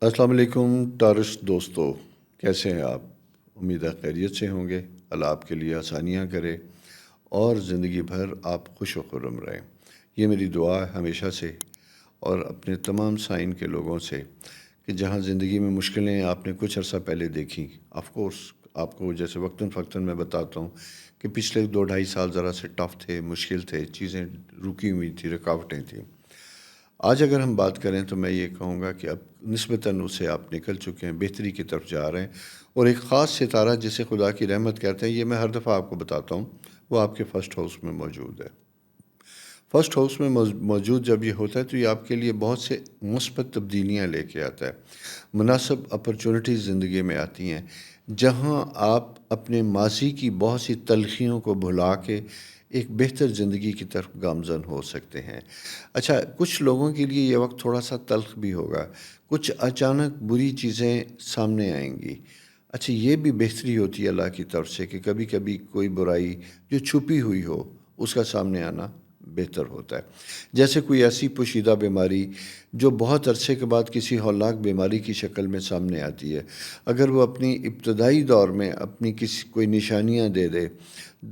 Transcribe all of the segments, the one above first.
السلام علیکم ٹارش دوستو، کیسے ہیں آپ؟ امید ہے خیریت سے ہوں گے۔ اللہ آپ کے لیے آسانیاں کرے اور زندگی بھر آپ خوش و خرم رہیں، یہ میری دعا ہے ہمیشہ سے، اور اپنے تمام سائن کے لوگوں سے کہ جہاں زندگی میں مشکلیں آپ نے کچھ عرصہ پہلے دیکھیں، آف کورس آپ کو جیسے وقتاً فوقتاً میں بتاتا ہوں کہ پچھلے 2 ڈھائی سال ذرا سے ٹف تھے، مشکل تھے، چیزیں رکی ہوئی تھیں، رکاوٹیں تھیں۔ آج اگر ہم بات کریں تو میں یہ کہوں گا کہ اب نسبتاً اسے آپ نکل چکے ہیں، بہتری کی طرف جا رہے ہیں، اور ایک خاص ستارہ جسے خدا کی رحمت کہتے ہیں، یہ میں ہر دفعہ آپ کو بتاتا ہوں، وہ آپ کے فرسٹ ہاؤس میں موجود ہے۔ فرسٹ ہاؤس میں موجود جب یہ ہوتا ہے تو یہ آپ کے لیے بہت سے مثبت تبدیلیاں لے کے آتا ہے، مناسب اپرچونٹیز زندگی میں آتی ہیں، جہاں آپ اپنے ماضی کی بہت سی تلخیوں کو بھلا کے ایک بہتر زندگی کی طرف گامزن ہو سکتے ہیں۔ اچھا، کچھ لوگوں کے لیے یہ وقت تھوڑا سا تلخ بھی ہوگا، کچھ اچانک بری چیزیں سامنے آئیں گی۔ اچھا، یہ بھی بہتری ہوتی ہے اللہ کی طرف سے کہ کبھی کبھی کوئی برائی جو چھپی ہوئی ہو اس کا سامنے آنا بہتر ہوتا ہے۔ جیسے کوئی ایسی پوشیدہ بیماری جو بہت عرصے کے بعد کسی ہولناک بیماری کی شکل میں سامنے آتی ہے، اگر وہ اپنی ابتدائی دور میں اپنی کوئی نشانیاں دے دے،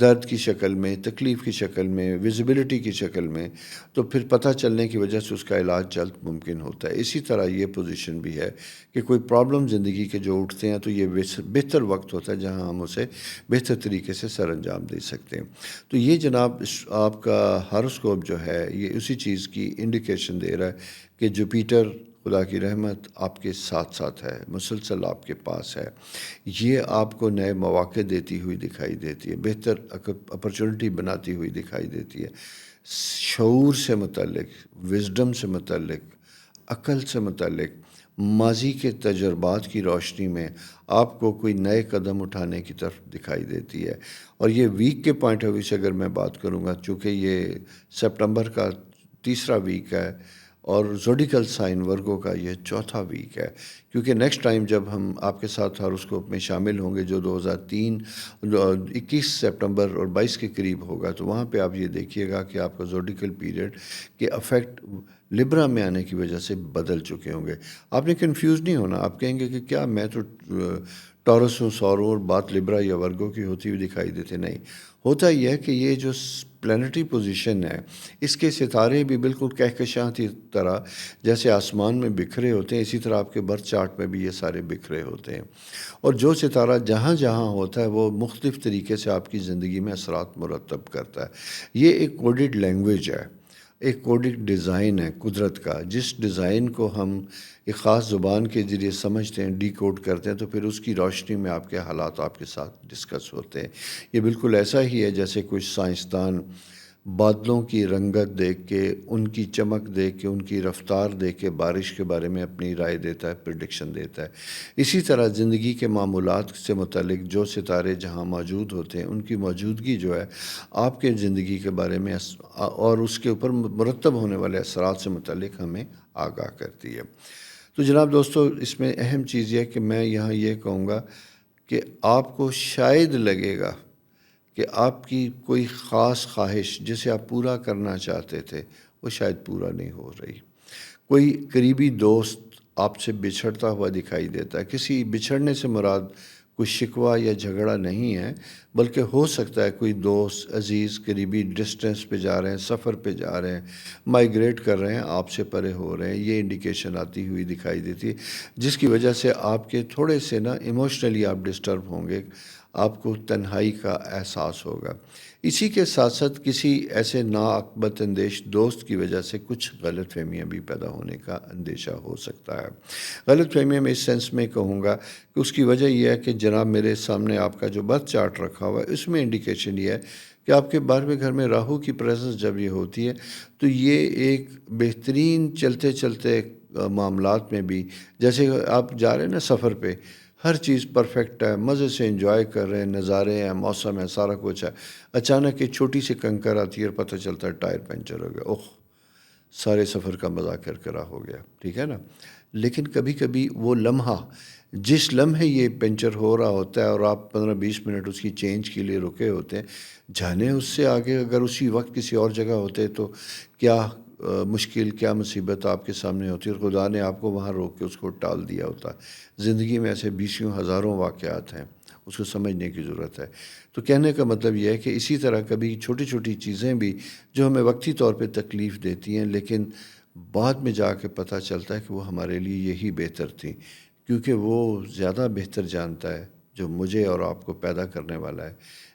درد کی شکل میں، تکلیف کی شکل میں، ویزیبلٹی کی شکل میں، تو پھر پتہ چلنے کی وجہ سے اس کا علاج جلد ممکن ہوتا ہے۔ اسی طرح یہ پوزیشن بھی ہے کہ کوئی پرابلم زندگی کے جو اٹھتے ہیں تو یہ بہتر وقت ہوتا ہے جہاں ہم اسے بہتر طریقے سے سر انجام دے سکتے ہیں۔ تو یہ جناب آپ کا ہاروسکوپ جو ہے یہ اسی چیز کی انڈیکیشن دے رہا ہے کہ جوپیٹر خدا کی رحمت آپ کے ساتھ ساتھ ہے، مسلسل آپ کے پاس ہے، یہ آپ کو نئے مواقع دیتی ہوئی دکھائی دیتی ہے، بہتر اپرچونٹی بناتی ہوئی دکھائی دیتی ہے، شعور سے متعلق، وزڈم سے متعلق، عقل سے متعلق، ماضی کے تجربات کی روشنی میں آپ کو کوئی نئے قدم اٹھانے کی طرف دکھائی دیتی ہے۔ اور یہ ویک کے پوائنٹ آف ویو سے اگر میں بات کروں گا، چونکہ یہ سپٹمبر کا تیسرا ویک ہے اور زوڈیکل سائن ورگو کا یہ چوتھا ویک ہے، کیونکہ نیکسٹ ٹائم جب ہم آپ کے ساتھ ہاروسکوپ میں شامل ہوں گے جو 21 سپٹمبر اور 22 کے قریب ہوگا، تو وہاں پہ آپ یہ دیکھیے گا کہ آپ کا زوڈیکل پیریڈ کے افیکٹ لبرا میں آنے کی وجہ سے بدل چکے ہوں گے۔ آپ نے کنفیوز نہیں ہونا، آپ کہیں گے کہ کیا میں تو ٹورس ہوں، سورو، اور بات لبرا یا ورگو کی ہوتی ہوئی دکھائی دیتے؟ نہیں، ہوتا یہ ہے کہ یہ جو پلانٹری پوزیشن ہے اس کے ستارے بھی بالکل کہکشاں کی طرح جیسے آسمان میں بکھرے ہوتے ہیں، اسی طرح آپ کے برتھ چارٹ میں بھی یہ سارے بکھرے ہوتے ہیں، اور جو ستارہ جہاں جہاں ہوتا ہے وہ مختلف طریقے سے آپ کی زندگی میں اثرات مرتب کرتا ہے۔ یہ ایک کوڈڈ لینگویج ہے، ایک کوڈڈ ڈیزائن ہے قدرت کا، جس ڈیزائن کو ہم ایک خاص زبان کے ذریعے سمجھتے ہیں، ڈی کوڈ کرتے ہیں، تو پھر اس کی روشنی میں آپ کے حالات آپ کے ساتھ ڈسکس ہوتے ہیں۔ یہ بالکل ایسا ہی ہے جیسے کچھ سائنسدان بادلوں کی رنگت دیکھ کے، ان کی چمک دیکھ کے، ان کی رفتار دیکھ کے بارش کے بارے میں اپنی رائے دیتا ہے، پریڈکشن دیتا ہے۔ اسی طرح زندگی کے معمولات سے متعلق جو ستارے جہاں موجود ہوتے ہیں ان کی موجودگی جو ہے آپ کے زندگی کے بارے میں اور اس کے اوپر مرتب ہونے والے اثرات سے متعلق ہمیں آگاہ کرتی ہے۔ تو جناب دوستو، اس میں اہم چیز یہ ہے کہ میں یہاں یہ کہوں گا کہ آپ کو شاید لگے گا کہ آپ کی کوئی خاص خواہش جسے آپ پورا کرنا چاہتے تھے وہ شاید پورا نہیں ہو رہی۔ کوئی قریبی دوست آپ سے بچھڑتا ہوا دکھائی دیتا ہے۔ کسی بچھڑنے سے مراد کوئی شکوہ یا جھگڑا نہیں ہے، بلکہ ہو سکتا ہے کوئی دوست عزیز قریبی ڈسٹینس پہ جا رہے ہیں، سفر پہ جا رہے ہیں، مائیگریٹ کر رہے ہیں، آپ سے پرے ہو رہے ہیں، یہ انڈیکیشن آتی ہوئی دکھائی دیتی ہے، جس کی وجہ سے آپ کے تھوڑے سے ایموشنلی آپ ڈسٹرب ہوں گے، آپ کو تنہائی کا احساس ہوگا۔ اسی کے ساتھ ساتھ کسی ایسے ناعاقبت اندیش دوست کی وجہ سے کچھ غلط فہمیاں بھی پیدا ہونے کا اندیشہ ہو سکتا ہے۔ غلط فہمیاں میں اس سینس میں کہوں گا کہ اس کی وجہ یہ ہے کہ جناب میرے سامنے آپ کا جو برتھ چارٹ رکھا ہوا ہے اس میں انڈیکیشن یہ ہے کہ آپ کے 12ویں گھر میں راہو کی پریزنس جب یہ ہوتی ہے تو یہ ایک بہترین چلتے چلتے معاملات میں بھی، جیسے آپ جا رہے ہیں نا سفر پہ، ہر چیز پرفیکٹ ہے، مزے سے انجوائے کر رہے ہیں، نظارے ہیں، موسم ہے، سارا کچھ ہے، اچانک ایک چھوٹی سی کنکر آتی ہے اور پتہ چلتا ہے ٹائر پنچر ہو گیا، اوہ، سارے سفر کا مزہ کرکرا ہو گیا، ٹھیک ہے نا۔ لیکن کبھی کبھی وہ لمحہ، جس لمحے یہ پنچر ہو رہا ہوتا ہے اور آپ 15-20 منٹ اس کی چینج کے لیے رکے ہوتے ہیں، جانے اس سے آگے اگر اسی وقت کسی اور جگہ ہوتے تو کیا مشکل کیا مصیبت آپ کے سامنے ہوتی ہے اور خدا نے آپ کو وہاں روک کے اس کو ٹال دیا ہوتا ہے۔ زندگی میں ایسے بیسیوں ہزاروں واقعات ہیں، اس کو سمجھنے کی ضرورت ہے۔ تو کہنے کا مطلب یہ ہے کہ اسی طرح کبھی چھوٹی چھوٹی چیزیں بھی جو ہمیں وقتی طور پہ تکلیف دیتی ہیں، لیکن بعد میں جا کے پتہ چلتا ہے کہ وہ ہمارے لیے یہی بہتر تھی، کیونکہ وہ زیادہ بہتر جانتا ہے جو مجھے اور آپ کو پیدا کرنے والا ہے،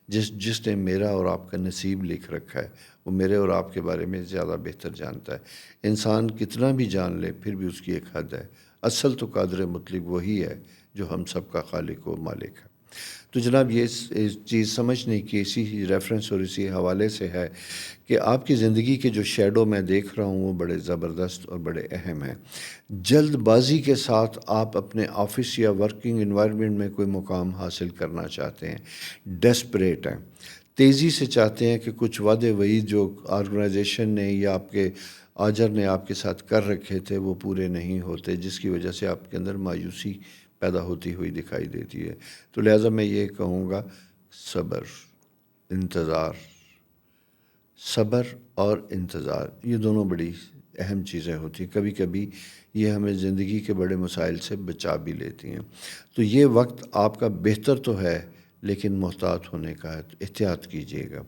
جس نے میرا اور آپ کا نصیب لکھ رکھا ہے، وہ میرے اور آپ کے بارے میں زیادہ بہتر جانتا ہے۔ انسان کتنا بھی جان لے پھر بھی اس کی ایک حد ہے۔ اصل تو قادر مطلق وہی ہے جو ہم سب کا خالق و مالک ہے۔ تو جناب یہ اس چیز سمجھنے کی اسی ریفرنس اور اسی حوالے سے ہے کہ آپ کی زندگی کے جو شیڈو میں دیکھ رہا ہوں وہ بڑے زبردست اور بڑے اہم ہیں۔ جلد بازی کے ساتھ آپ اپنے آفس یا ورکنگ انوائرمنٹ میں کوئی مقام حاصل کرنا چاہتے ہیں، ڈیسپریٹ ہیں، تیزی سے چاہتے ہیں کہ کچھ وعدے وعید جو آرگنائزیشن نے یا آپ کے آجر نے آپ کے ساتھ کر رکھے تھے وہ پورے نہیں ہوتے، جس کی وجہ سے آپ کے اندر مایوسی پیدا ہوتی ہوئی دکھائی دیتی ہے۔ تو لہٰذا میں یہ کہوں گا، صبر، انتظار، صبر اور انتظار یہ دونوں بڑی اہم چیزیں ہوتی ہیں۔ کبھی کبھی یہ ہمیں زندگی کے بڑے مسائل سے بچا بھی لیتی ہیں۔ تو یہ وقت آپ کا بہتر تو ہے لیکن محتاط ہونے کا ہے، تو احتیاط کیجیے گا۔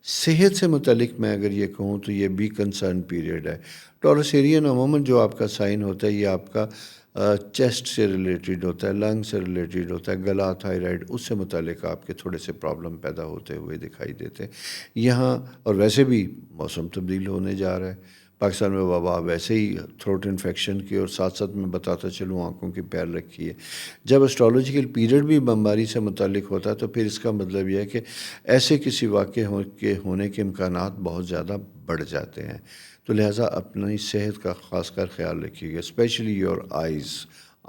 صحت سے متعلق میں اگر یہ کہوں تو یہ بھی کنسرن پیریڈ ہے۔ ٹورس ایرین عموماً جو آپ کا سائن ہوتا ہے یہ آپ کا چیسٹ سے ریلیٹڈ ہوتا ہے، لنگ سے ریلیٹڈ ہوتا ہے، گلا، تھائرائڈ، اس سے متعلق آپ کے تھوڑے سے پرابلم پیدا ہوتے ہوئے دکھائی دیتے ہیں یہاں۔ اور ویسے بھی موسم تبدیل ہونے جا رہا ہے، پاکستان میں وبا ویسے ہی تھروٹ انفیکشن کی، اور ساتھ ساتھ میں بتاتا چلوں آنکھوں کی پیر رکھی ہے۔ جب اسٹرالوجیکل پیریڈ بھی بمباری سے متعلق ہوتا ہے تو پھر اس کا مطلب یہ ہے کہ ایسے کسی واقعے ہونے کے امکانات بہت زیادہ بڑھ جاتے ہیں۔ تو لہٰذا اپنی صحت کا خاص کر خیال رکھیے گا، اسپیشلی یور آئیز،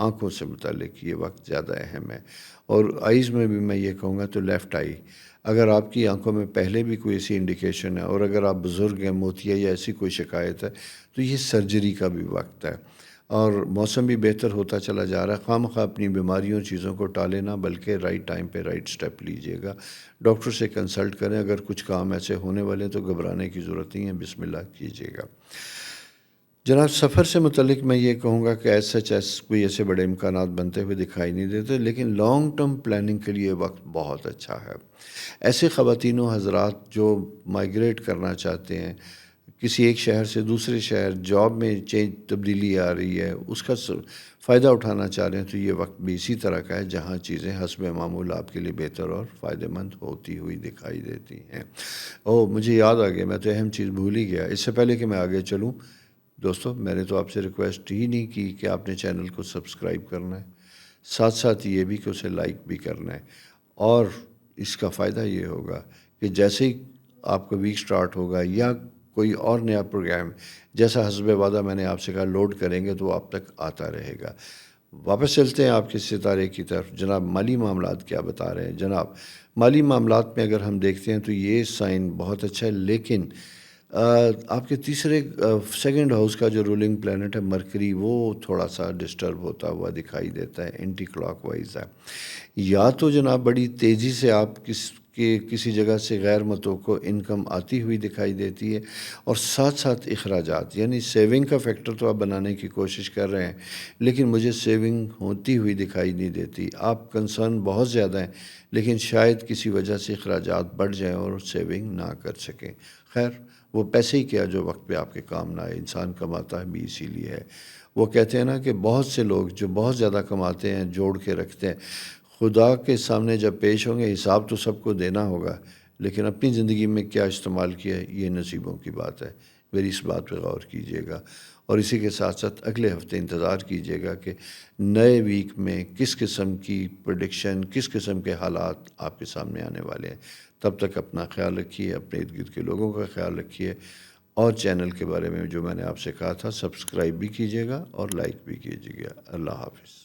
آنکھوں سے متعلق یہ وقت زیادہ اہم ہے۔ اور آئیز میں بھی میں یہ کہوں گا تو لیفٹ آئی، اگر آپ کی آنکھوں میں پہلے بھی کوئی ایسی انڈیکیشن ہے اور اگر آپ بزرگ ہیں، موتیا یا ایسی کوئی شکایت ہے تو یہ سرجری کا بھی وقت ہے۔ اور موسم بھی بہتر ہوتا چلا جا رہا ہے، خواہ مخواہ اپنی بیماریوں چیزوں کو ٹالے نہ بلکہ رائٹ ٹائم پہ رائٹ سٹیپ لیجئے گا، ڈاکٹر سے کنسلٹ کریں۔ اگر کچھ کام ایسے ہونے والے ہیں تو گھبرانے کی ضرورت نہیں ہے، بسم اللہ کیجئے گا۔ جناب سفر سے متعلق میں یہ کہوں گا کہ کوئی ایسے بڑے امکانات بنتے ہوئے دکھائی نہیں دیتے، لیکن لانگ ٹرم پلاننگ کے لیے وقت بہت اچھا ہے۔ ایسے خواتین و حضرات جو مائیگریٹ کرنا چاہتے ہیں کسی ایک شہر سے دوسرے شہر، جاب میں تبدیلی آ رہی ہے، اس کا فائدہ اٹھانا چاہ رہے ہیں، تو یہ وقت بھی اسی طرح کا ہے جہاں چیزیں حسب معمول آپ کے لیے بہتر اور فائدہ مند ہوتی ہوئی دکھائی دیتی ہیں۔ مجھے یاد آ گیا، میں تو اہم چیز بھول ہی گیا۔ اس سے پہلے کہ میں آگے چلوں دوستو، میں نے تو آپ سے ریکویسٹ ہی نہیں کی کہ آپ نے چینل کو سبسکرائب کرنا ہے، ساتھ ساتھ یہ بھی کہ اسے لائک بھی کرنا ہے۔ اور اس کا فائدہ یہ ہوگا کہ جیسے ہی آپ کا ویک سٹارٹ ہوگا یا کوئی اور نیا پروگرام جیسا حسب وعدہ میں نے آپ سے کہا لوڈ کریں گے تو آپ تک آتا رہے گا۔ واپس چلتے ہیں آپ کے ستارے کی طرف۔ جناب مالی معاملات کیا بتا رہے ہیں؟ جناب مالی معاملات میں اگر ہم دیکھتے ہیں تو یہ سائن بہت اچھا ہے، لیکن آپ کے تیسرے سیکنڈ ہاؤس کا جو رولنگ پلانٹ ہے مرکری، وہ تھوڑا سا ڈسٹرب ہوتا ہوا دکھائی دیتا ہے، اینٹی کلاک وائز ہے۔ یا تو جناب بڑی تیزی سے آپ کسی جگہ سے غیر متوقع انکم آتی ہوئی دکھائی دیتی ہے، اور ساتھ ساتھ اخراجات، یعنی سیونگ کا فیکٹر تو آپ بنانے کی کوشش کر رہے ہیں لیکن مجھے سیونگ ہوتی ہوئی دکھائی نہیں دیتی۔ آپ کنسرن بہت زیادہ ہیں لیکن شاید کسی وجہ سے اخراجات بڑھ جائیں اور سیونگ نہ کر سکیں۔ خیر، وہ پیسے ہی کیا جو وقت پہ آپ کے کام نہ آئے، انسان کماتا ہے بھی اسی لیے ہے۔ وہ کہتے ہیں نا کہ بہت سے لوگ جو بہت زیادہ کماتے ہیں، جوڑ کے رکھتے ہیں، خدا کے سامنے جب پیش ہوں گے حساب تو سب کو دینا ہوگا، لیکن اپنی زندگی میں کیا استعمال کیا ہے یہ نصیبوں کی بات ہے۔ میری اس بات پہ غور کیجیے گا، اور اسی کے ساتھ ساتھ اگلے ہفتے انتظار کیجیے گا کہ نئے ویک میں کس قسم کی پریڈکشن، کس قسم کے حالات آپ کے سامنے آنے والے ہیں۔ تب تک اپنا خیال رکھیے، اپنے ارد گرد کے لوگوں کا خیال رکھیے، اور چینل کے بارے میں جو میں نے آپ سے کہا تھا سبسکرائب بھی کیجیے گا اور لائک بھی کیجیے گا۔ اللہ حافظ۔